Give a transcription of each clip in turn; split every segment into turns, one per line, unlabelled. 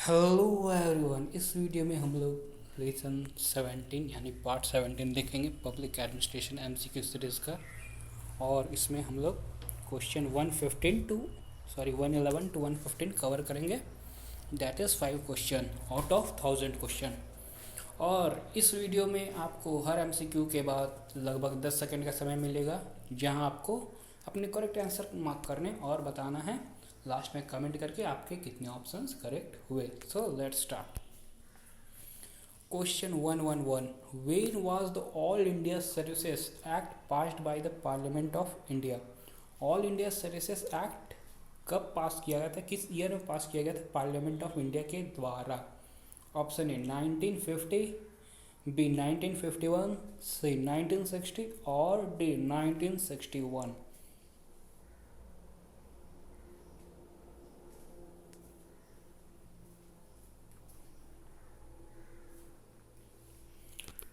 Hello everyone. इस video में हम लोग लेसन 17 यानी पार्ट 17 देखेंगे पब्लिक एडमिनिस्ट्रेशन एमसीक्यू सीरीज़ का। और इसमें हम लोग क्वेश्चन 111 टू 115 कवर करेंगे। That is 5 question out of 1000 question. और इस वीडियो में आपको हर एमसीक्यू के बाद लगभग 10 सेकंड का समय मिलेगा, जहां आपको अपने करेक्ट आंसर मार्क करने और बताना है लास्ट में कमेंट करके आपके कितने ऑप्शंस करेक्ट हुए। So let's start. Question 111, when was the all India services act passed by the parliament of India? All India services act कब पास किया गया था, किस ईयर में पास किया गया था पार्लियामेंट ऑफ इंडिया के द्वारा? ऑप्शन ए 1950, बी 1951, सी 1960 और डी 1961।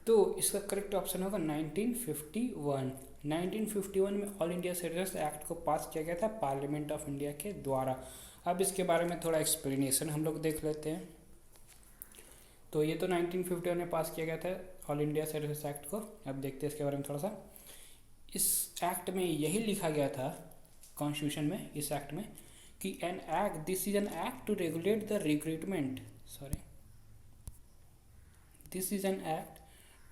तो इसका करेक्ट ऑप्शन होगा 1951। 1951 में ऑल इंडिया सिटीजन्स एक्ट को पास किया गया था पार्लियामेंट ऑफ इंडिया के द्वारा। अब इसके बारे में थोड़ा एक्सप्लेनेशन हम लोग देख लेते हैं। तो ये तो 1951 में पास किया गया था ऑल इंडिया सिटीजन्स एक्ट को। अब देखते हैं इसके बारे में थोड़ा सा। इस एक्ट में यही लिखा गया था, कॉन्स्टिट्यूशन में, इस एक्ट में, कि an act, this is an act to regulate the recruitment, this is an act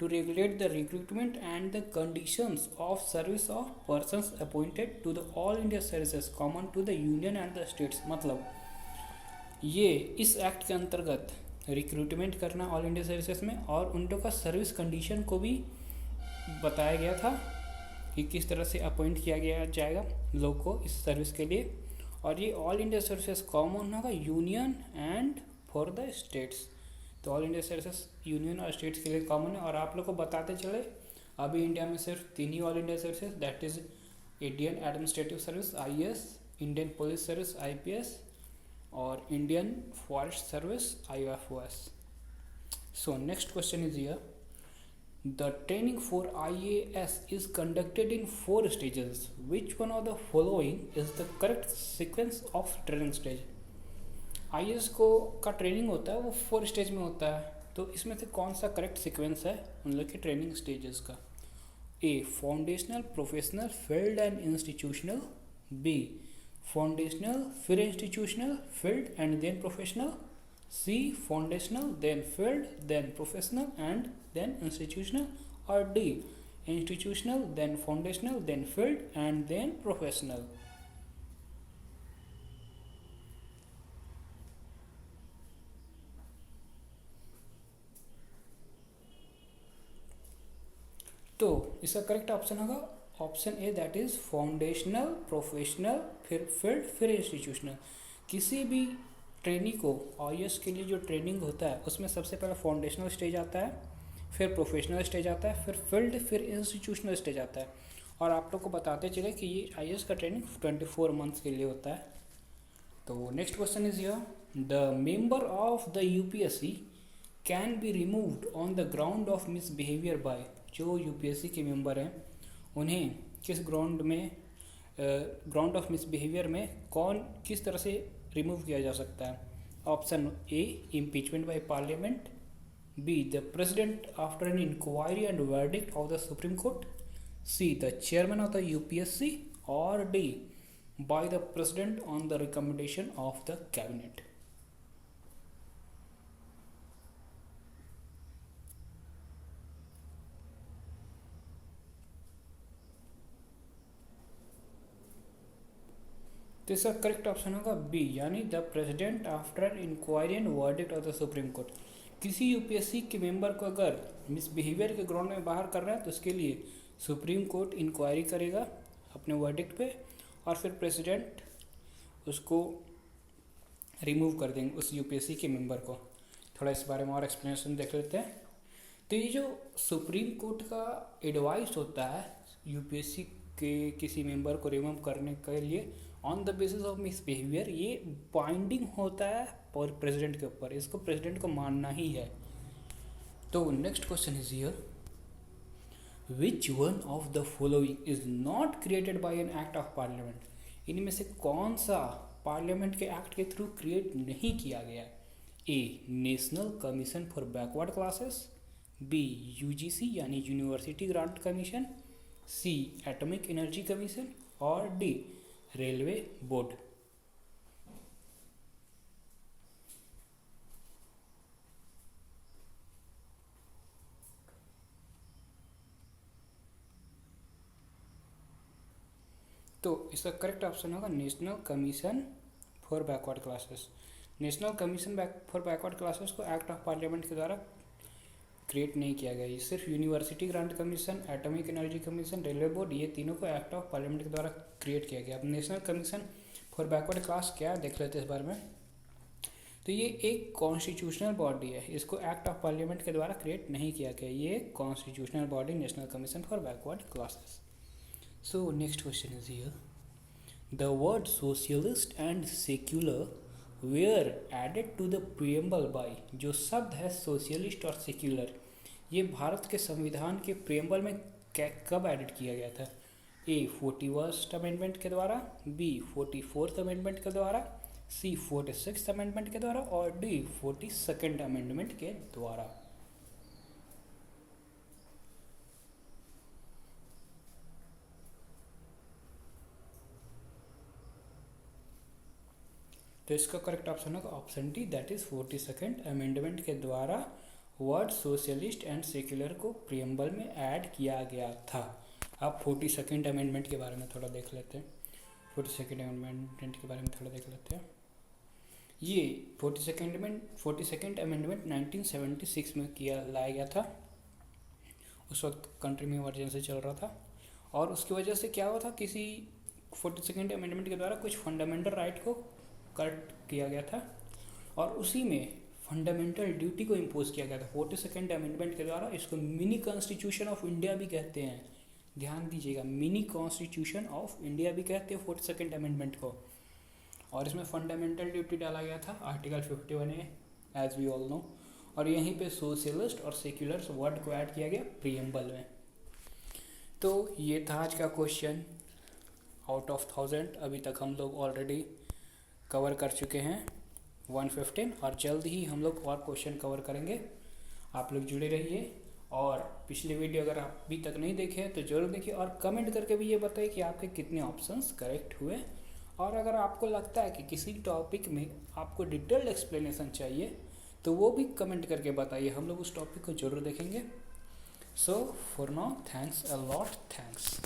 to regulate the recruitment and the conditions of service of persons appointed to the all India services common to the union and the states। मतलब ये इस act के अंतर्गत recruitment करना all India services में, और उन लोग का सर्विस कंडीशन को भी बताया गया था कि किस तरह से अपॉइंट किया गया जाएगा लोग को इस सर्विस के लिए। और ये ऑल इंडिया सर्विसेज कॉमन होगा union and for the states. तो ऑल इंडिया सर्विसेज यूनियन और स्टेट्स के लिए कॉमन है। और आप लोग को बताते चले, अभी इंडिया में सिर्फ 3 ही all India services, that is Indian Administrative Service IAS, Indian Police Service IPS और Indian Forest Service IFOS. So next question is here, the training for IAS is conducted in 4 stages, which one of the following is the correct sequence of training stage? IAS को का training होता है वो 4 stage में होता है। तो इसमें से कौन सा करेक्ट सीक्वेंस है उन लोग के ट्रेनिंग स्टेजेस का? A foundational, professional, field and institutional, B foundational फिर institutional, field and then professional, C foundational then field then professional and then institutional, और D institutional then foundational then field and then professional. तो इसका correct option होगा option A, that is foundational, professional, फिर field, फिर institutional. किसी भी trainee को IAS के लिए जो ट्रेनिंग होता है उसमें सबसे पहले फाउंडेशनल स्टेज आता है, फिर प्रोफेशनल स्टेज आता है, फिर फील्ड, फिर इंस्टीट्यूशनल स्टेज आता है। और आप लोग को बताते चले कि ये आईएएस का ट्रेनिंग 24 मंथ्स के लिए होता है। तो next question is here, the member of the UPSC can be removed on the ground of misbehaviour by. जो यूपीएससी के मेंबर हैं उन्हें किस ग्राउंड ऑफ मिसबिहेवियर में किस तरह से रिमूव किया जा सकता है? Option A impeachment by parliament, B the president after an inquiry and verdict of the Supreme Court, C the chairman of the UPSC, और D by the president on the recommendation of the cabinet. तो इसका correct option होगा B, यानी the president after inquiry and verdict of the Supreme Court. किसी UPSC के member को अगर misbehaviour के ग्राउंड में बाहर करना है तो उसके लिए सुप्रीम कोर्ट इंक्वायरी करेगा अपने वर्डिक्ट पे, और फिर प्रेसिडेंट उसको रिमूव कर देंगे उस यूपीएससी के मेंबर को। थोड़ा इस बारे में और एक्सप्लेनेशन देख लेते हैं। तो ये जो सुप्रीम कोर्ट का एडवाइस होता है यूपीएससी के किसी मेंबर को रिमूव करने के लिए on the basis of misbehaviour, ये बाइंडिंग होता है और प्रेसिडेंट के ऊपर, इसको प्रेसिडेंट को मानना ही है। तो next question is here, which one of the following is not created by an act of parliament? इनमें से कौन सा पार्लियामेंट के एक्ट के थ्रू क्रिएट नहीं किया गया है? A National Commission for Backward Classes, B UGC यानी University Grant Commission, C Atomic Energy Commission और डी रेलवे बोर्ड। तो इसका करेक्ट ऑप्शन होगा National Commission for Backward Classes. National Commission for Backward Classes को एक्ट ऑफ पार्लियामेंट के द्वारा create नहीं किया गया। ये सिर्फ University Grant Commission, Atomic Energy Commission, Railway Board, ये तीनों को एक्ट ऑफ पार्लियामेंट के द्वारा क्रिएट किया गया। अब national Commission for backward class क्या देख लेते हैं इस बारे में। तो ये एक कॉन्स्टिट्यूशनल बॉडी है, इसको एक्ट ऑफ पार्लियामेंट के द्वारा क्रिएट नहीं किया गया। ये constitutional body national Commission for Backward classes. So next question is here. The word socialist and secular were added to the preamble by, जो शब्द है सोशलिस्ट और सेक्युलर, ये भारत के संविधान के प्रियम्बल में कब एडिट किया गया था? ए 41st अमेंडमेंट के द्वारा, बी 44th अमेंडमेंट के द्वारा, सी 46th अमेंडमेंट के द्वारा और डी 42nd अमेंडमेंट के द्वारा। तो इसका करेक्ट ऑप्शन होगा option D, that is 42nd amendment के द्वारा वर्ड सोशलिस्ट एंड सेक्युलर को प्रियम्बल में ऐड किया गया था। अब 42nd अमेंडमेंट के बारे में थोड़ा देख लेते हैं। 42nd अमेंडमेंट के बारे में थोड़ा देख लेते हैं। ये 42nd अमेंडमेंट 1976 में लाया गया था। उस वक्त कंट्री में इमरजेंसी चल रहा था और उसकी वजह से क्या हुआ था, किसी 42nd अमेंडमेंट के द्वारा कुछ फंडामेंटल राइट को कट किया गया था और उसी में फंडामेंटल ड्यूटी को इम्पोज किया गया था 42nd अमेंडमेंट के द्वारा। इसको मिनी कॉन्स्टिट्यूशन ऑफ इंडिया भी कहते हैं, ध्यान दीजिएगा, मिनी कॉन्स्टिट्यूशन ऑफ इंडिया भी कहते हैं 42nd अमेंडमेंट को। और इसमें फंडामेंटल ड्यूटी डाला गया था article 51A as we all know, और यहीं पे सोशलिस्ट और सेक्युलर वर्ड को ऐड किया गया प्रियम्बल में। तो ये था आज का क्वेश्चन आउट ऑफ 1000। अभी तक हम लोग ऑलरेडी कवर कर चुके हैं 115 और जल्द ही हम लोग और क्वेश्चन कवर करेंगे। आप लोग जुड़े रहिए और पिछली वीडियो अगर आप अभी तक नहीं देखे तो जरूर देखिए और कमेंट करके भी ये बताइए कि आपके कितने ऑप्शंस करेक्ट हुए। और अगर आपको लगता है कि किसी टॉपिक में आपको डिटेल्ड एक्सप्लेनेशन चाहिए तो वो भी कमेंट करके बताइए, हम लोग उस टॉपिक को जरूर देखेंगे। So for now thanks a lot, thanks.